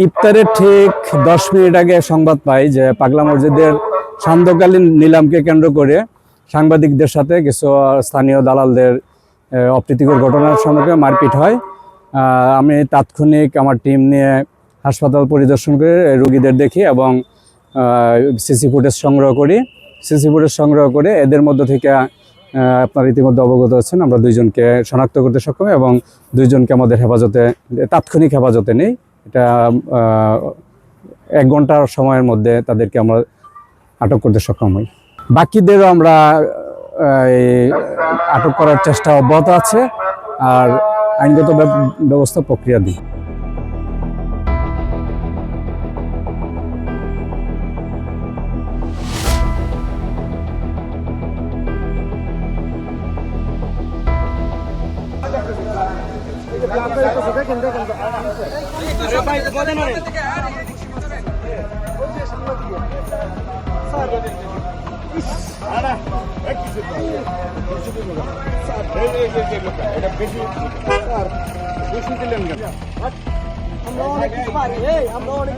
ইফতারের ঠিক 10 মিনিট আগে সংবাদ পাই যে পাগলা মসজিদের সান্ধ্যকালীন নিলামকে কেন্দ্র করে সাংবাদিকদের সাথে কিছু স্থানীয় দালালদের অপ্রীতিকর ঘটনার সম্মুখীন মারপিট হয়। আমি তাৎক্ষণিক আমার টিম নিয়ে হাসপাতাল পরিদর্শন করে রোগীদের দেখি এবং সিসি ফুটেজ সংগ্রহ করে এদের মধ্য থেকে আপনার ইতিমধ্যে অবগত হচ্ছেন আমরা 2 জনকে শনাক্ত করতে সক্ষম এবং 2 জনকে আমাদের তাৎক্ষণিক হেফাজতে নেই। এটা 1 ঘন্টার সময়ের মধ্যে তাদেরকে আমরা আটক করতে সক্ষম হই। বাকিদেরও আমরা আটক করার চেষ্টা অব্যাহত আছে আর আইনগত ব্যবস্থা প্রক্রিয়া দিই। আমরা অনেক